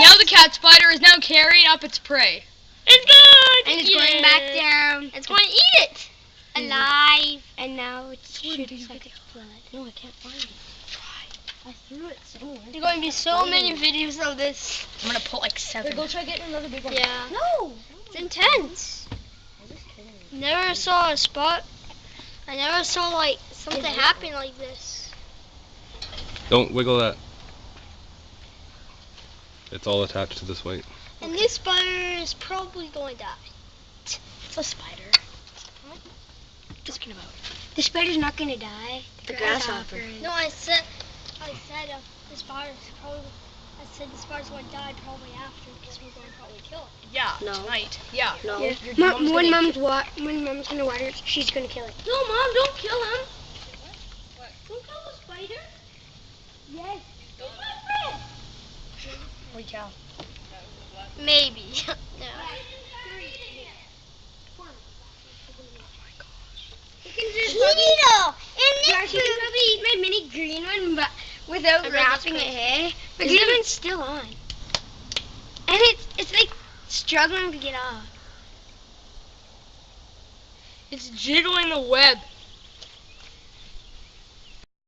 Now the cat spider is now carrying up its prey. It's good. And it's going back down. It's going to eat it. Alive. And now it's shooting like its blood. No, I can't find it. I threw it somewhere. There's going to be so many videos of this. I'm gonna put like 7. Go try getting another big one. Yeah. No. It's intense. I'm just kidding. Never saw a spot. I never saw like something happen like this. Don't wiggle that. It's all attached to this weight. And this spider is probably going to die. It's a spider. Talking about. The spider's not gonna die. The grasshopper. No, I said the spider's probably. I said the spider's going to die probably after because we're going to probably kill it. Yeah. No. Tonight. Yeah. No. Your mom's When gonna- mom's gonna water it, she's gonna kill it. No, Mom, don't kill him. What? Don't kill the spider. Yes. He's my friend. Holy cow. Maybe. No. Needle! Yeah, she can probably eat my mini green one, but without I read wrapping this it, hey? The Is green it- one's still on. And it's like struggling to get off. It's jiggling the web.